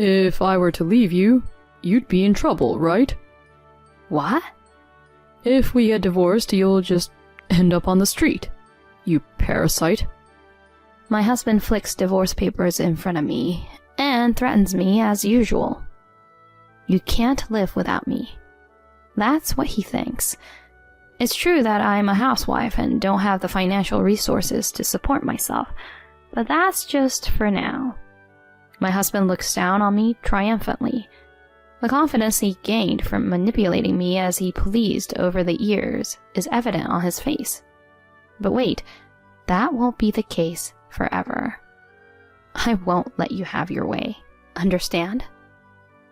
If I were to leave you, you'd be in trouble, right? What? If we get divorced, you'll just end up on the street. You parasite. My husband flicks divorce papers in front of me and threatens me as usual. You can't live without me. That's what he thinks. It's true that I'm a housewife and don't have the financial resources to support myself, but that's just for now. My husband looks down on me triumphantly. The confidence he gained from manipulating me as he pleased over the years is evident on his face. But wait, that won't be the case forever. I won't let you have your way. Understand?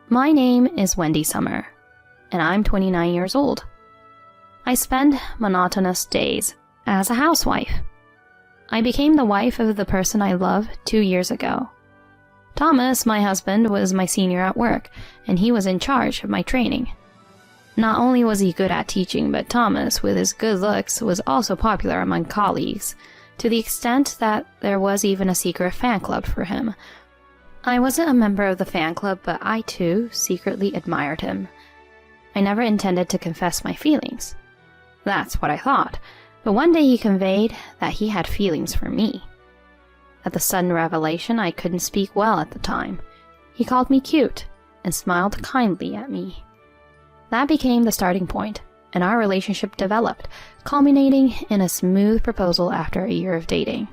My name is Wendy Summer, and I'm 29 years old. I spend monotonous days as a housewife. I became the wife of the person I love 2 years ago. Thomas, my husband, was my senior at work, and he was in charge of my training. Not only was he good at teaching, but Thomas, with his good looks, was also popular among colleagues, to the extent that there was even a secret fan club for him. I wasn't a member of the fan club, but I too secretly admired him. I never intended to confess my feelings. That's what I thought, but one day he conveyed that he had feelings for me. At the sudden revelation, I couldn't speak well at the time. He called me cute and smiled kindly at me. That became the starting point, and our relationship developed, culminating in a smooth proposal after a year of dating.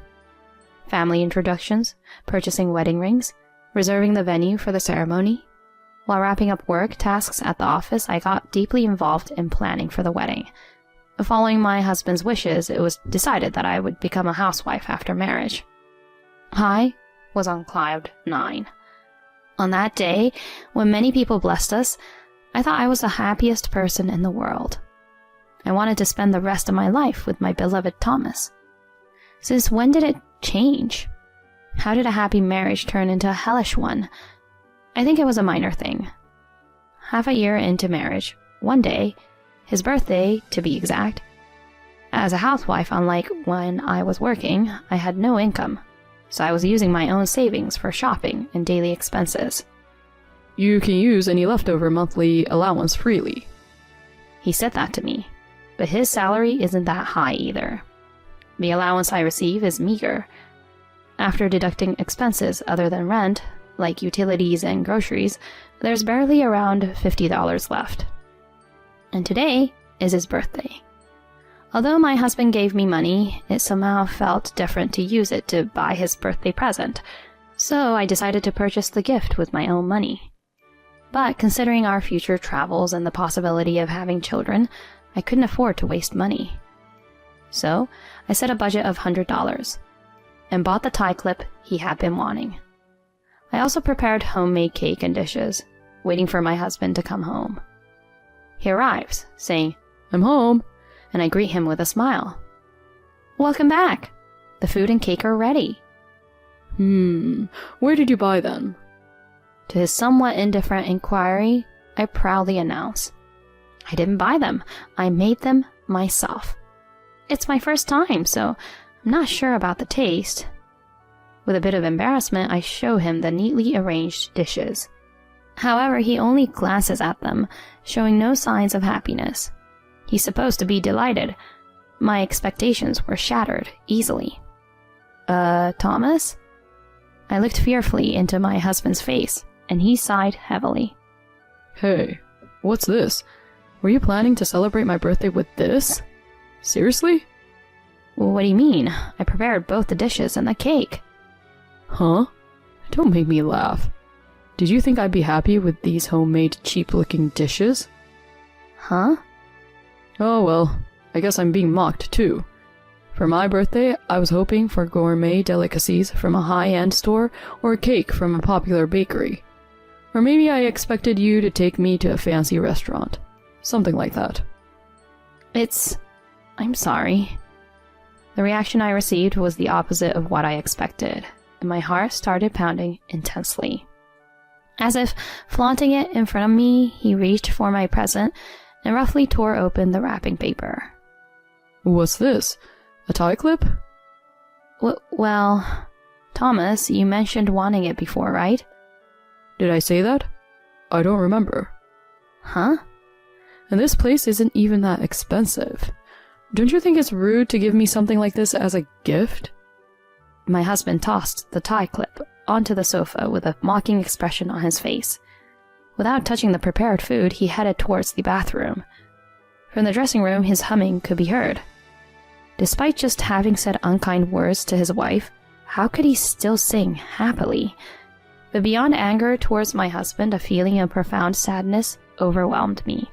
Family introductions, purchasing wedding rings, reserving the venue for the ceremony. While wrapping up work tasks at the office, I got deeply involved in planning for the wedding. Following my husband's wishes, it was decided that I would become a housewife after marriage. I was on cloud 9. On that day, when many people blessed us, I thought I was the happiest person in the world. I wanted to spend the rest of my life with my beloved Thomas. Since when did it change? How did a happy marriage turn into a hellish one? I think it was a minor thing. Half a year into marriage, one day, his birthday to be exact, as a housewife, unlike when I was working, I had no income, so I was using my own savings for shopping and daily expenses. You can use any leftover monthly allowance freely. He said that to me, but his salary isn't that high either. The allowance I receive is meager. After deducting expenses other than rent, like utilities and groceries, there's barely around $50 left. And today is his birthday. Although my husband gave me money, it somehow felt different to use it to buy his birthday present, so I decided to purchase the gift with my own money. But considering our future travels and the possibility of having children, I couldn't afford to waste money. So I set a budget of $100 and bought the tie clip he had been wanting. I also prepared homemade cake and dishes, waiting for my husband to come home. He arrives, saying, "I'm home," and I greet him with a smile. "Welcome back. The food and cake are ready." Where did you buy them? To his somewhat indifferent inquiry, I proudly announce, "I didn't buy them. I made them myself. It's my first time, so I'm not sure about the taste." With a bit of embarrassment, I show him the neatly arranged dishes. However, he only glances at them, showing no signs of happiness. He's supposed to be delighted. My expectations were shattered easily. Thomas?" I looked fearfully into my husband's face, and he sighed heavily. Hey, what's this? Were you planning to celebrate my birthday with this? Seriously? "What do you mean? I prepared both the dishes and the cake." Huh? Don't make me laugh. Did you think I'd be happy with these homemade, cheap-looking dishes? Huh? Oh well, I guess I'm being mocked too. For my birthday, I was hoping for gourmet delicacies from a high-end store or a cake from a popular bakery. Or maybe I expected you to take me to a fancy restaurant. Something like that. I'm sorry. The reaction I received was the opposite of what I expected, and my heart started pounding intensely. As if flaunting it in front of me, he reached for my present and roughly tore open the wrapping paper. What's this? A tie clip? Well, Thomas, you mentioned wanting it before, right? Did I say that? I don't remember. Huh? And this place isn't even that expensive. Don't you think it's rude to give me something like this as a gift? My husband tossed the tie clip onto the sofa with a mocking expression on his face. Without touching the prepared food, he headed towards the bathroom. From the dressing room, his humming could be heard. Despite just having said unkind words to his wife, how could he still sing happily? But beyond anger towards my husband, a feeling of profound sadness overwhelmed me.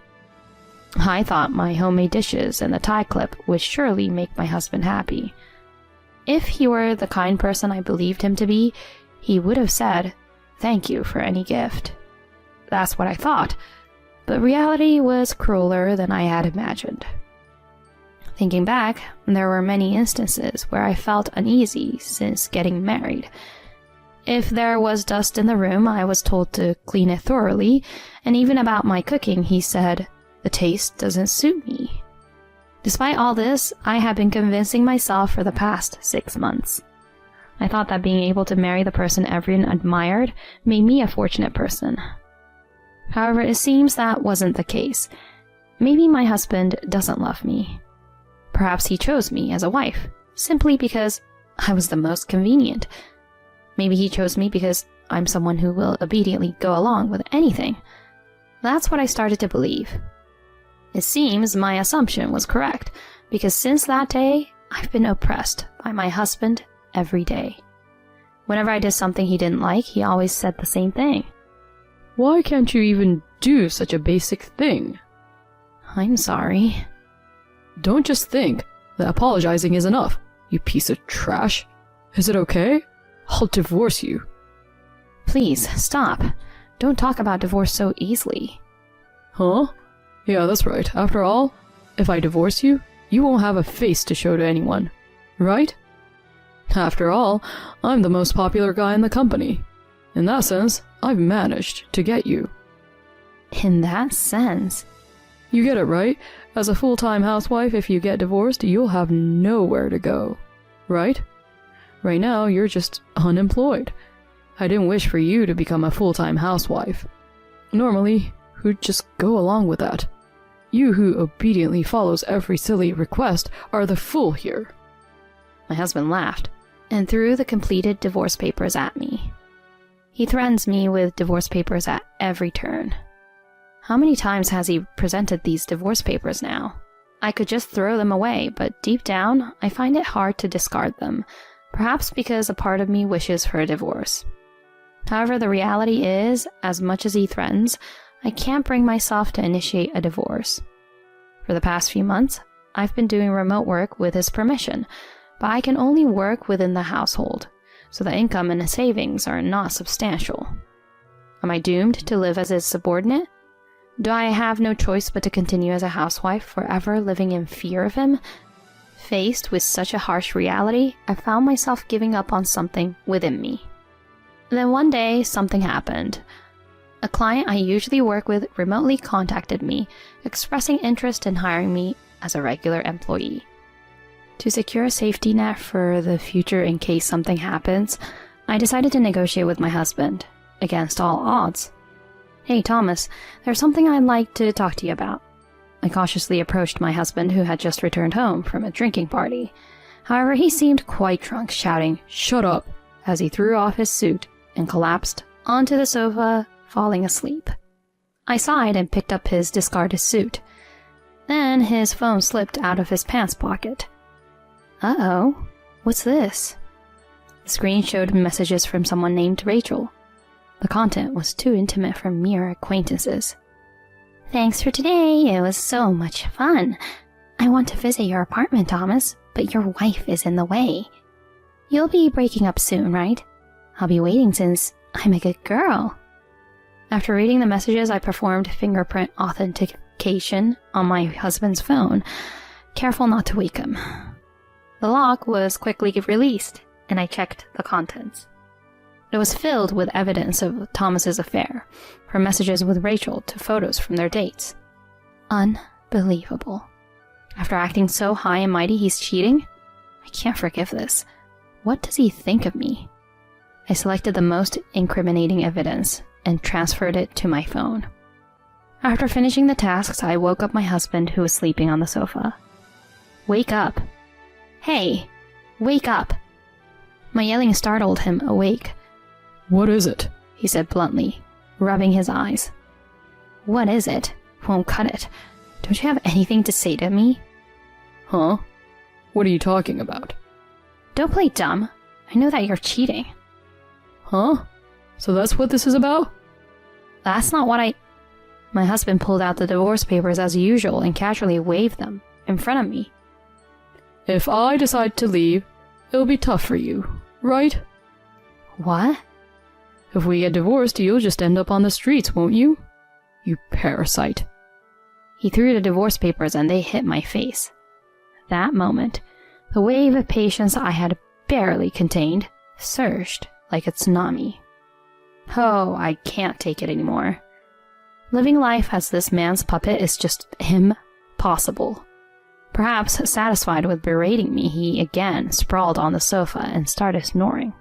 I thought my homemade dishes and the tie clip would surely make my husband happy. If he were the kind person I believed him to be, he would have said, "Thank you for any gift." That's what I thought, but reality was crueler than I had imagined. Thinking back, there were many instances where I felt uneasy since getting married. If there was dust in the room, I was told to clean it thoroughly, and even about my cooking, he said, "The taste doesn't suit me." Despite all this, I had been convincing myself for the past 6 months. I thought that being able to marry the person everyone admired made me a fortunate person. However, it seems that wasn't the case. Maybe my husband doesn't love me. Perhaps he chose me as a wife, simply because I was the most convenient. Maybe he chose me because I'm someone who will obediently go along with anything. That's what I started to believe. It seems my assumption was correct, because since that day, I've been oppressed by my husband every day. Whenever I did something he didn't like, he always said the same thing. Why can't you even do such a basic thing? I'm sorry. Don't just think that apologizing is enough, you piece of trash. Is it okay? I'll divorce you. Please, stop. Don't talk about divorce so easily. Huh? Yeah, that's right. After all, if I divorce you, you won't have a face to show to anyone, right? After all, I'm the most popular guy in the company. In that sense, I've managed to get you. In that sense? You get it, right? As a full-time housewife, if you get divorced, you'll have nowhere to go, right? Right now, you're just unemployed. I didn't wish for you to become a full-time housewife. Normally, who'd just go along with that? You who obediently follows every silly request are the fool here. My husband laughed and threw the completed divorce papers at me. He threatens me with divorce papers at every turn. How many times has he presented these divorce papers now? I could just throw them away, but deep down, I find it hard to discard them, perhaps because a part of me wishes for a divorce. However, the reality is, as much as he threatens, I can't bring myself to initiate a divorce. For the past few months, I've been doing remote work with his permission, but I can only work within the household, so the income and savings are not substantial. Am I doomed to live as his subordinate? Do I have no choice but to continue as a housewife, forever living in fear of him? Faced with such a harsh reality, I found myself giving up on something within me. Then one day, something happened. A client I usually work with remotely contacted me, expressing interest in hiring me as a regular employee. To secure a safety net for the future in case something happens, I decided to negotiate with my husband, against all odds. "Hey, Thomas, there's something I'd like to talk to you about." I cautiously approached my husband, who had just returned home from a drinking party. However, he seemed quite drunk, shouting, "Shut up," as he threw off his suit and collapsed onto the sofa, falling asleep. I sighed and picked up his discarded suit. Then his phone slipped out of his pants pocket. Uh-oh, what's this? The screen showed messages from someone named Rachel. The content was too intimate for mere acquaintances. "Thanks for today, it was so much fun. I want to visit your apartment, Thomas, but your wife is in the way. You'll be breaking up soon, right? I'll be waiting since I'm a good girl." After reading the messages, I performed fingerprint authentication on my husband's phone, careful not to wake him. The lock was quickly released, and I checked the contents. It was filled with evidence of Thomas's affair, from messages with Rachel to photos from their dates. Unbelievable. After acting so high and mighty he's cheating? I can't forgive this. What does he think of me? I selected the most incriminating evidence and transferred it to my phone. After finishing the tasks, I woke up my husband, who was sleeping on the sofa. "Wake up. Hey, wake up." My yelling startled him awake. "What is it?" he said bluntly, rubbing his eyes. "What is it? Won't cut it. Don't you have anything to say to me?" "Huh? What are you talking about?" "Don't play dumb. I know that you're cheating." "Huh? So that's what this is about?" "That's not what I..." My husband pulled out the divorce papers as usual and casually waved them in front of me. "If I decide to leave, it'll be tough for you, right?" "What?" "If we get divorced, you'll just end up on the streets, won't you? You parasite." He threw the divorce papers and they hit my face. That moment, the wave of patience I had barely contained surged like a tsunami. Oh, I can't take it anymore. Living life as this man's puppet is just impossible. Perhaps satisfied with berating me, he again sprawled on the sofa and started snoring.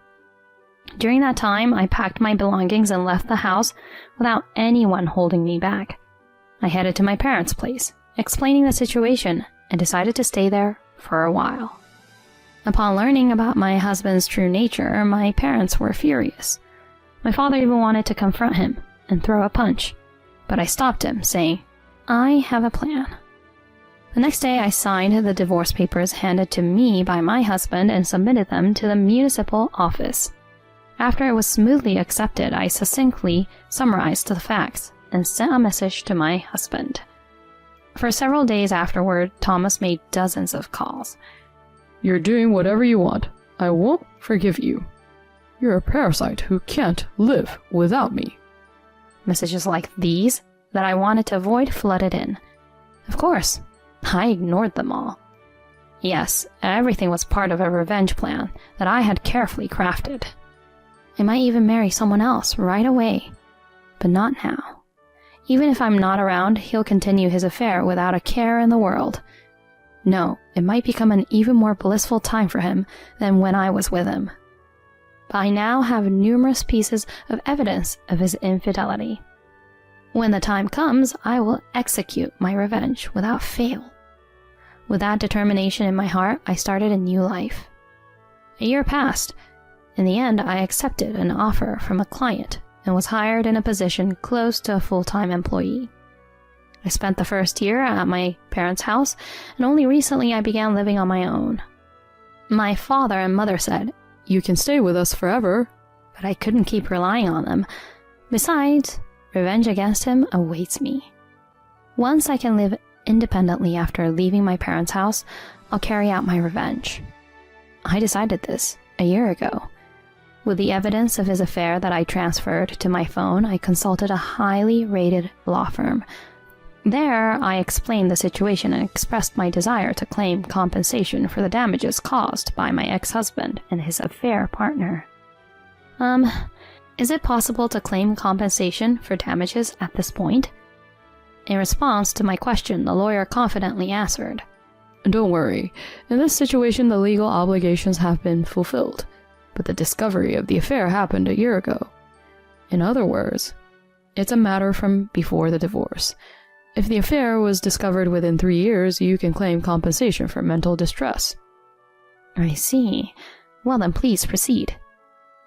During that time, I packed my belongings and left the house without anyone holding me back. I headed to my parents' place, explaining the situation, and decided to stay there for a while. Upon learning about my husband's true nature, my parents were furious. My father even wanted to confront him and throw a punch, but I stopped him, saying, "I have a plan." The next day, I signed the divorce papers handed to me by my husband and submitted them to the municipal office. After it was smoothly accepted, I succinctly summarized the facts and sent a message to my husband. For several days afterward, Thomas made dozens of calls. "You're doing whatever you want. I won't forgive you. You're a parasite who can't live without me." Messages like these that I wanted to avoid flooded in. Of course, I ignored them all. Yes, everything was part of a revenge plan that I had carefully crafted. I might even marry someone else right away, but not now. Even if I'm not around, he'll continue his affair without a care in the world. No, it might become an even more blissful time for him than when I was with him. But I now have numerous pieces of evidence of his infidelity. When the time comes, I will execute my revenge without fail. With that determination in my heart, I started a new life. A year passed. In the end, I accepted an offer from a client and was hired in a position close to a full-time employee. I spent the first year at my parents' house, and only recently I began living on my own. My father and mother said, "You can stay with us forever." but I couldn't keep relying on them. Besides, revenge against him awaits me. Once I can live independently after leaving my parents' house, I'll carry out my revenge. I decided this a year ago. With the evidence of his affair that I transferred to my phone, I consulted a highly rated law firm. There, I explained the situation and expressed my desire to claim compensation for the damages caused by my ex-husband and his affair partner. Is it possible to claim compensation for damages at this point? In response to my question, the lawyer confidently answered, "Don't worry. In this situation, the legal obligations have been fulfilled, but the discovery of the affair happened a year ago. In other words, it's a matter from before the divorce. If the affair was discovered within 3 years, you can claim compensation for mental distress." I see. Well then, please proceed.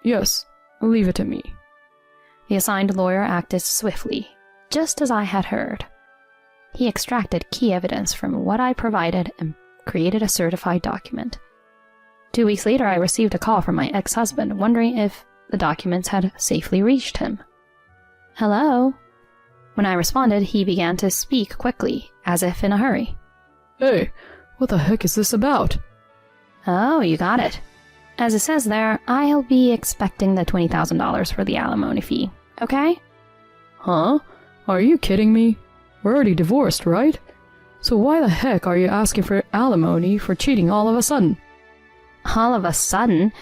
"Yes, leave it to me." The assigned lawyer acted swiftly, just as I had heard. He extracted key evidence from what I provided and created a certified document. 2 weeks later, I received a call from my ex-husband wondering if the documents had safely reached him. "Hello?" When I responded, he began to speak quickly, as if in a hurry. "Hey, what the heck is this about?" "Oh, you got it. As it says there, I'll be expecting the $20,000 for the alimony fee, okay?" "Huh? Are you kidding me? We're already divorced, right? So why the heck are you asking for alimony for cheating all of a sudden?" "All of a sudden?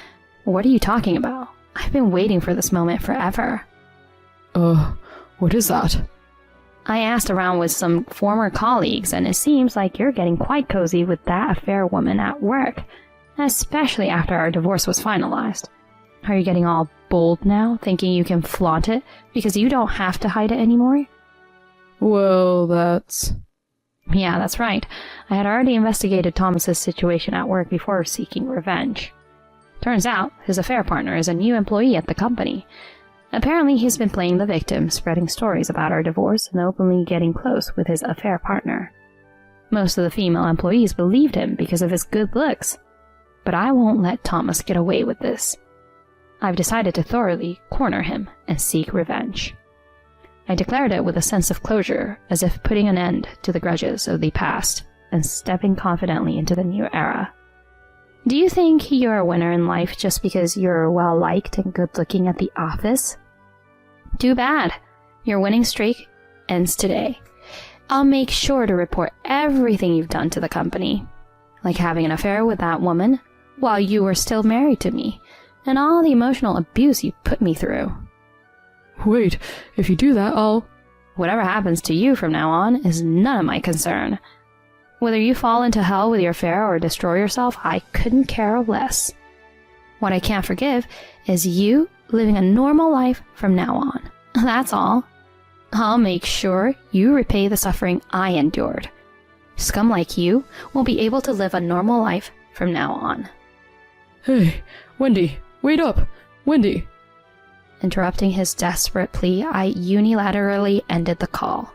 What are you talking about? I've been waiting for this moment forever." What is that?" I asked around with some former colleagues, and it seems like you're getting quite cozy with that affair woman at work, especially after our divorce was finalized. Are you getting all bold now, thinking you can flaunt it because you don't have to hide it anymore? Well, that's... Yeah, that's right. I had already investigated Thomas's situation at work before seeking revenge. Turns out, his affair partner is a new employee at the company. Apparently, he's been playing the victim, spreading stories about our divorce and openly getting close with his affair partner. Most of the female employees believed him because of his good looks. But I won't let Thomas get away with this. I've decided to thoroughly corner him and seek revenge. I declared it with a sense of closure, as if putting an end to the grudges of the past and stepping confidently into the new era. Do you think you're a winner in life just because you're well-liked and good-looking at the office? Too bad. Your winning streak ends today. I'll make sure to report everything you've done to the company, like having an affair with that woman while you were still married to me, and all the emotional abuse you put me through. Wait, if you do that, I'll... Whatever happens to you from now on is none of my concern. Whether you fall into hell with your affair or destroy yourself, I couldn't care less. What I can't forgive is you living a normal life from now on. That's all. I'll make sure you repay the suffering I endured. Scum like you will be able to live a normal life from now on. Hey, Wendy, wait up! Wendy! Interrupting his desperate plea, I unilaterally ended the call.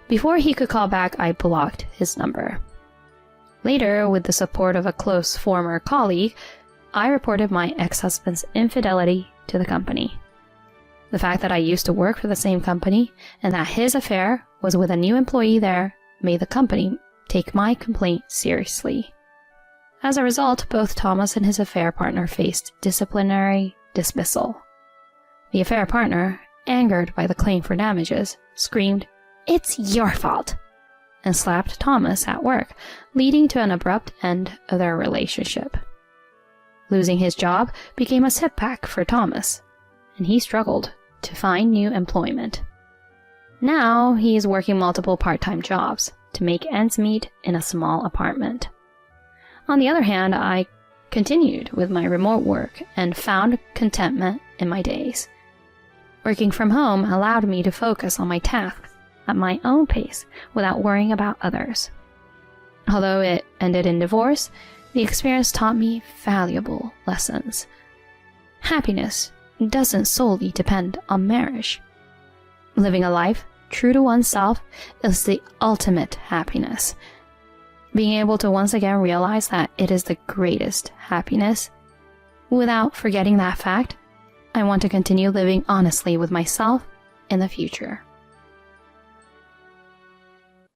Before he could call back, I blocked his number. Later, with the support of a close former colleague, I reported my ex-husband's infidelity to the company. The fact that I used to work for the same company and that his affair was with a new employee there made the company take my complaint seriously. As a result, both Thomas and his affair partner faced disciplinary dismissal. The affair partner, angered by the claim for damages, screamed, "It's your fault!" and slapped Thomas at work, leading to an abrupt end of their relationship. Losing his job became a setback for Thomas, and he struggled to find new employment. Now he is working multiple part-time jobs to make ends meet in a small apartment. On the other hand, I continued with my remote work and found contentment in my days. Working from home allowed me to focus on my tasks at my own pace without worrying about others. Although it ended in divorce, the experience taught me valuable lessons. Happiness doesn't solely depend on marriage. Living a life true to oneself is the ultimate happiness. Being able to once again realize that it is the greatest happiness. Without forgetting that fact, I want to continue living honestly with myself in the future.